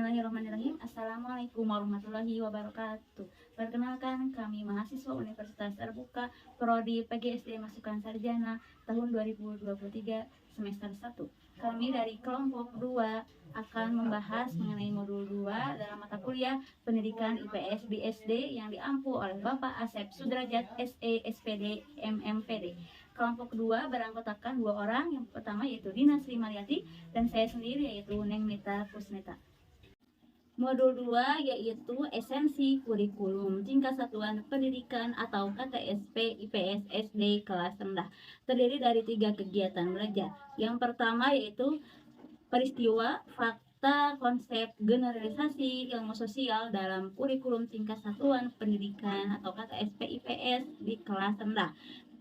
Bismillahirrahmanirrahim. Assalamualaikum warahmatullahi wabarakatuh. Perkenalkan, kami mahasiswa Universitas Terbuka Prodi PGSD Masukan Sarjana tahun 2023 semester 1. Kami dari kelompok 2 akan membahas mengenai modul 2 dalam mata kuliah Pendidikan IPS BSD yang diampu oleh Bapak Asep Sudrajat SE SPD MMPD. Kelompok kedua beranggotakan 2 orang, yang pertama yaitu Dina Sri Mariati dan saya sendiri yaitu Neng Nita Kusneta. Modul 2 yaitu esensi kurikulum tingkat satuan pendidikan atau KTSP IPS SD kelas rendah. Terdiri dari 3 kegiatan belajar. Yang pertama yaitu peristiwa, fakta, konsep, generalisasi ilmu sosial dalam kurikulum tingkat satuan pendidikan atau KTSP IPS di kelas rendah.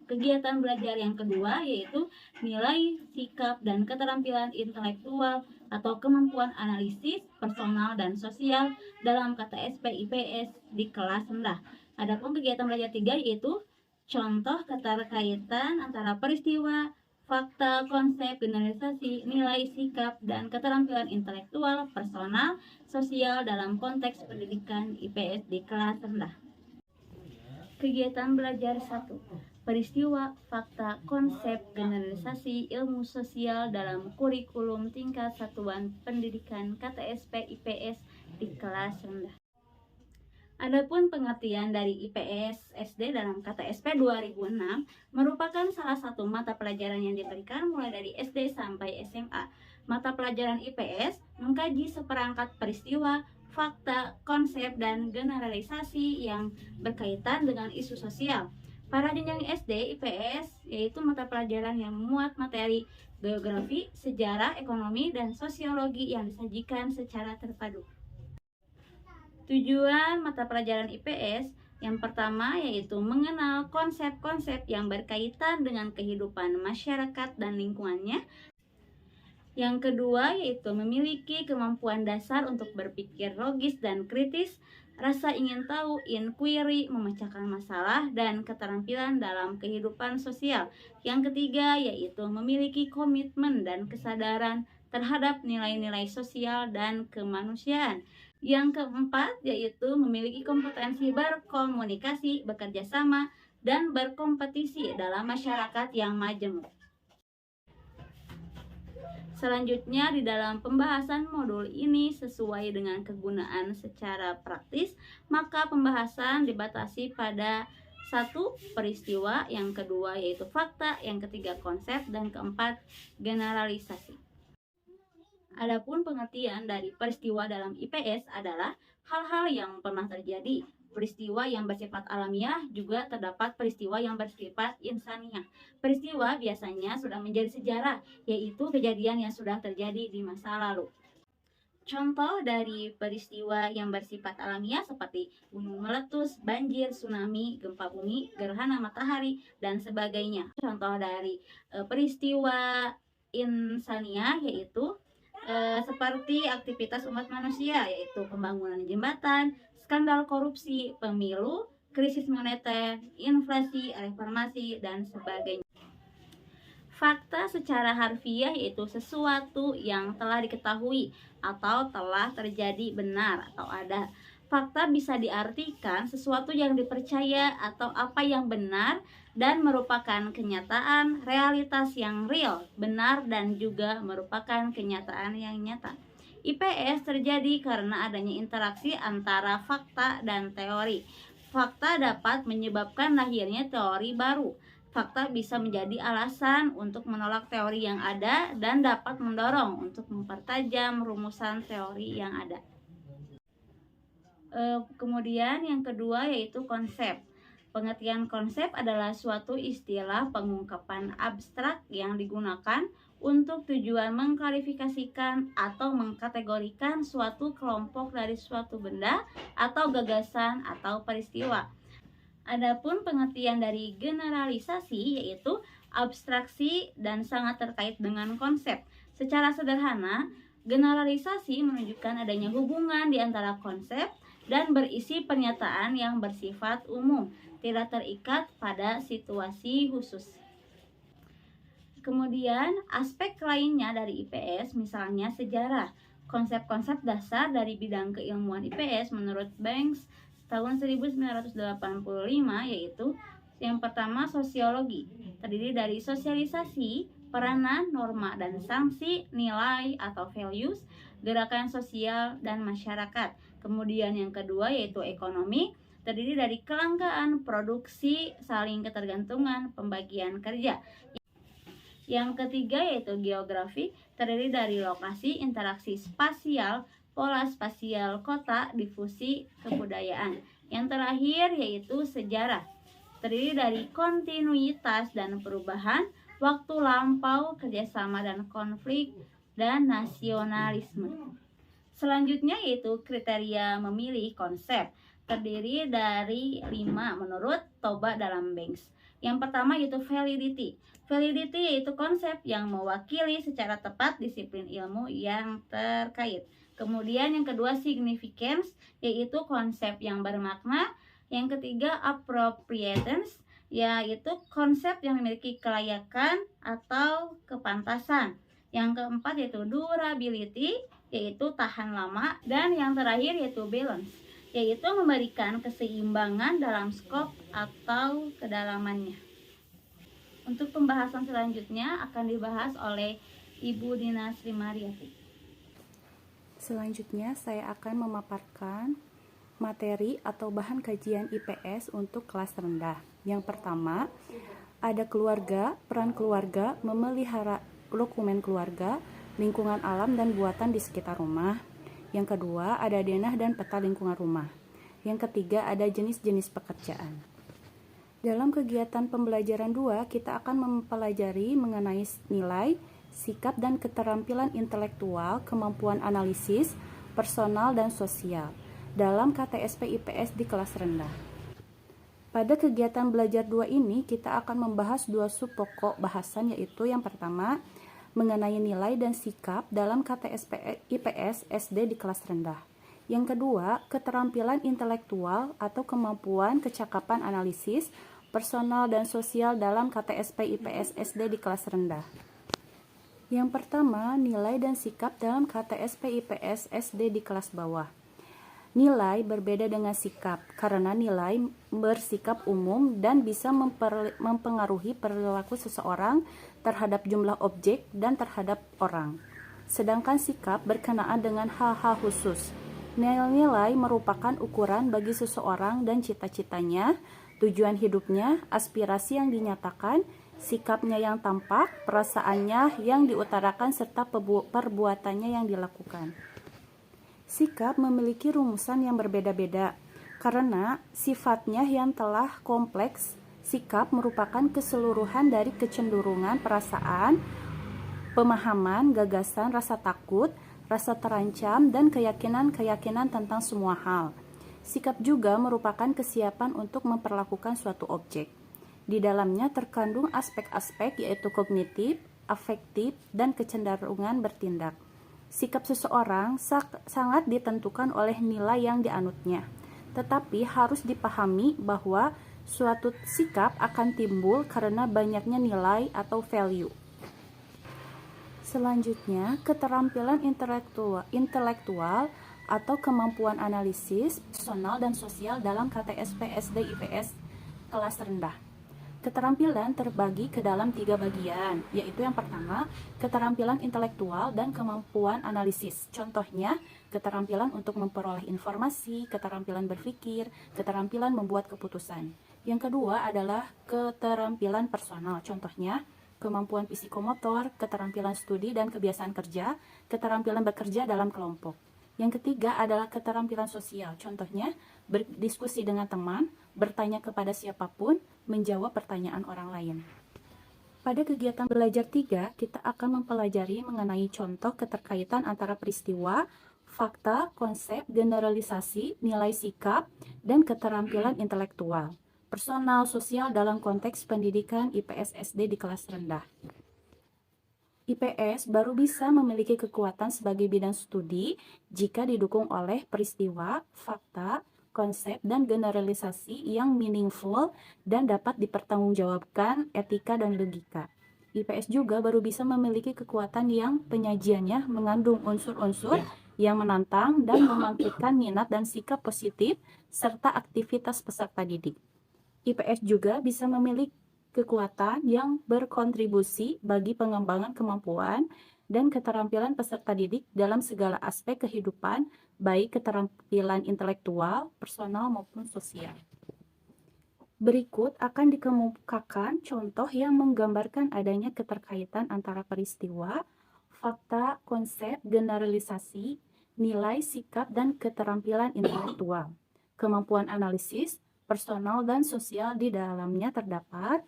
Kegiatan belajar yang kedua yaitu nilai, sikap, dan keterampilan intelektual atau kemampuan analisis, personal, dan sosial dalam KTSP IPS di kelas rendah. Adapun kegiatan belajar 3 yaitu contoh keterkaitan antara peristiwa, fakta, konsep, generalisasi, nilai, sikap, dan keterampilan intelektual, personal, sosial dalam konteks pendidikan IPS di kelas rendah. Kegiatan belajar 1. Peristiwa, fakta, konsep, generalisasi, ilmu sosial dalam kurikulum tingkat satuan pendidikan KTSP IPS di kelas rendah. Adapun pengertian dari IPS SD dalam KTSP 2006 merupakan salah satu mata pelajaran yang diberikan mulai dari SD sampai SMA. Mata pelajaran IPS mengkaji seperangkat peristiwa, fakta, konsep, dan generalisasi yang berkaitan dengan isu sosial. Pada jenjang SD, IPS yaitu mata pelajaran yang memuat materi geografi, sejarah, ekonomi, dan sosiologi yang disajikan secara terpadu. Tujuan mata pelajaran IPS yang pertama yaitu mengenal konsep-konsep yang berkaitan dengan kehidupan masyarakat dan lingkungannya. Yang kedua yaitu memiliki kemampuan dasar untuk berpikir logis dan kritis, rasa ingin tahu, inquiry, memecahkan masalah, dan keterampilan dalam kehidupan sosial. Yang ketiga yaitu memiliki komitmen dan kesadaran terhadap nilai-nilai sosial dan kemanusiaan. Yang keempat yaitu memiliki kompetensi berkomunikasi, bekerja sama, dan berkompetisi dalam masyarakat yang majemuk. Selanjutnya di dalam pembahasan modul ini sesuai dengan kegunaan secara praktis, maka pembahasan dibatasi pada 1. Peristiwa, yang kedua yaitu fakta, yang ketiga konsep, dan keempat generalisasi. Adapun pengertian dari peristiwa dalam IPS adalah hal-hal yang pernah terjadi. Peristiwa yang bersifat alamiah, juga terdapat peristiwa yang bersifat insaniah. Peristiwa biasanya sudah menjadi sejarah, yaitu kejadian yang sudah terjadi di masa lalu. Contoh dari peristiwa yang bersifat alamiah seperti gunung meletus, banjir, tsunami, gempa bumi, gerhana matahari, dan sebagainya. Contoh dari peristiwa insaniah yaitu seperti aktivitas umat manusia, yaitu pembangunan jembatan, skandal korupsi, pemilu, krisis moneter, inflasi, reformasi, dan sebagainya. Fakta secara harfiah yaitu sesuatu yang telah diketahui atau telah terjadi benar atau ada. Fakta bisa diartikan sesuatu yang dipercaya atau apa yang benar dan merupakan kenyataan, realitas yang real, benar, dan juga merupakan kenyataan yang nyata. IPS terjadi karena adanya interaksi antara fakta dan teori. Fakta dapat menyebabkan lahirnya teori baru. Fakta bisa menjadi alasan untuk menolak teori yang ada dan dapat mendorong untuk mempertajam rumusan teori yang ada. Kemudian yang kedua yaitu konsep. Pengertian konsep adalah suatu istilah pengungkapan abstrak yang digunakan untuk tujuan mengklarifikasikan atau mengkategorikan suatu kelompok dari suatu benda atau gagasan atau peristiwa. Adapun pengertian dari generalisasi yaitu abstraksi dan sangat terkait dengan konsep. Secara sederhana, generalisasi menunjukkan adanya hubungan di antara konsep dan berisi pernyataan yang bersifat umum, tidak terikat pada situasi khusus. Kemudian aspek lainnya dari IPS misalnya sejarah. Konsep-konsep dasar dari bidang keilmuan IPS menurut Banks tahun 1985 yaitu yang pertama sosiologi, terdiri dari sosialisasi, peranan, norma, dan sanksi, nilai atau values, gerakan sosial, dan masyarakat. Kemudian yang kedua yaitu ekonomi, terdiri dari kelangkaan, produksi, saling ketergantungan, pembagian kerja. Yang ketiga yaitu geografi, terdiri dari lokasi, interaksi spasial, pola spasial kota, difusi kebudayaan. Yang terakhir yaitu sejarah, terdiri dari kontinuitas dan perubahan, waktu lampau, kerjasama dan konflik, dan nasionalisme. Selanjutnya yaitu kriteria memilih konsep, terdiri dari 5 menurut Toba dalam Banks. Yang pertama yaitu validity. Validity yaitu konsep yang mewakili secara tepat disiplin ilmu yang terkait. Kemudian yang kedua significance, yaitu konsep yang bermakna. Yang ketiga appropriateness, yaitu konsep yang memiliki kelayakan atau kepantasan. Yang keempat yaitu durability, yaitu tahan lama. Dan yang terakhir yaitu balance, yaitu memberikan keseimbangan dalam skop atau kedalamannya. Untuk pembahasan selanjutnya akan dibahas oleh Ibu Dina Sri Mariati. Selanjutnya saya akan memaparkan materi atau bahan kajian IPS untuk kelas rendah. Yang pertama, ada keluarga, peran keluarga, memelihara dokumen keluarga, lingkungan alam dan buatan di sekitar rumah. Yang kedua, ada denah dan peta lingkungan rumah. Yang ketiga, ada jenis-jenis pekerjaan. Dalam kegiatan pembelajaran 2, kita akan mempelajari mengenai nilai, sikap dan keterampilan intelektual, kemampuan analisis, personal dan sosial dalam KTSP IPS di kelas rendah. Pada kegiatan belajar 2 ini, kita akan membahas 2 sub pokok bahasan, yaitu yang pertama, mengenai nilai dan sikap dalam KTSP IPS SD di kelas rendah. Yang kedua, keterampilan intelektual atau kemampuan kecakapan analisis, personal dan sosial dalam KTSP IPS SD di kelas rendah. Yang pertama, nilai dan sikap dalam KTSP IPS SD di kelas bawah. Nilai berbeda dengan sikap, karena nilai bersikap umum dan bisa mempengaruhi perilaku seseorang terhadap jumlah objek dan terhadap orang. Sedangkan sikap berkenaan dengan hal-hal khusus. Nilai merupakan ukuran bagi seseorang dan cita-citanya, tujuan hidupnya, aspirasi yang dinyatakan, sikapnya yang tampak, perasaannya yang diutarakan, serta perbuatannya yang dilakukan. Sikap memiliki rumusan yang berbeda-beda, karena sifatnya yang telah kompleks. Sikap merupakan keseluruhan dari kecenderungan perasaan, pemahaman, gagasan, rasa takut, rasa terancam, dan keyakinan-keyakinan tentang semua hal. Sikap juga merupakan kesiapan untuk memperlakukan suatu objek. Di dalamnya terkandung aspek-aspek yaitu kognitif, afektif, dan kecenderungan bertindak. Sikap seseorang sangat ditentukan oleh nilai yang dianutnya, tetapi harus dipahami bahwa suatu sikap akan timbul karena banyaknya nilai atau value. Selanjutnya, keterampilan intelektual atau kemampuan analisis, personal dan sosial dalam KTSP SD IPS kelas rendah. Keterampilan terbagi ke dalam 3 bagian, yaitu yang pertama, keterampilan intelektual dan kemampuan analisis. Contohnya, keterampilan untuk memperoleh informasi, keterampilan berpikir, keterampilan membuat keputusan. Yang kedua adalah keterampilan personal. Contohnya, kemampuan psikomotor, keterampilan studi dan kebiasaan kerja, keterampilan bekerja dalam kelompok. Yang ketiga adalah keterampilan sosial. Contohnya, berdiskusi dengan teman, bertanya kepada siapapun, menjawab pertanyaan orang lain. Pada kegiatan belajar 3, kita akan mempelajari mengenai contoh keterkaitan antara peristiwa, fakta, konsep, generalisasi, nilai sikap, dan keterampilan intelektual, personal, sosial dalam konteks pendidikan IPS SD di kelas rendah. IPS baru bisa memiliki kekuatan sebagai bidang studi jika didukung oleh peristiwa, fakta, konsep, dan generalisasi yang meaningful dan dapat dipertanggungjawabkan etika dan logika. IPS juga baru bisa memiliki kekuatan yang penyajiannya mengandung unsur-unsur yang menantang dan membangkitkan minat dan sikap positif serta aktivitas peserta didik. IPS juga bisa memiliki kekuatan yang berkontribusi bagi pengembangan kemampuan dan keterampilan peserta didik dalam segala aspek kehidupan, baik keterampilan intelektual, personal maupun sosial. Berikut akan dikemukakan contoh yang menggambarkan adanya keterkaitan antara peristiwa, fakta, konsep, generalisasi, nilai, sikap, dan keterampilan intelektual. Kemampuan analisis, personal, dan sosial di dalamnya terdapat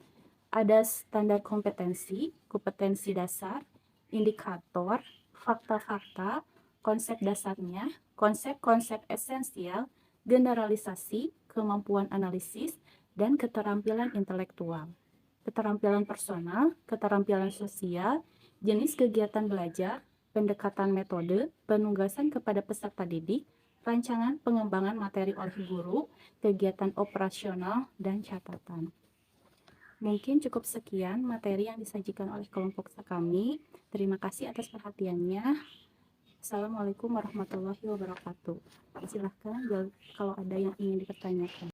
ada standar kompetensi, kompetensi dasar, indikator, fakta-fakta, konsep dasarnya, konsep-konsep esensial, generalisasi, kemampuan analisis, dan keterampilan intelektual. Keterampilan personal, keterampilan sosial, jenis kegiatan belajar, pendekatan metode, penugasan kepada peserta didik, rancangan pengembangan materi oleh guru, kegiatan operasional, dan catatan. Mungkin cukup sekian materi yang disajikan oleh kelompok kami. Terima kasih atas perhatiannya. Assalamualaikum warahmatullahi wabarakatuh. Silahkan kalau ada yang ingin dipertanyakan.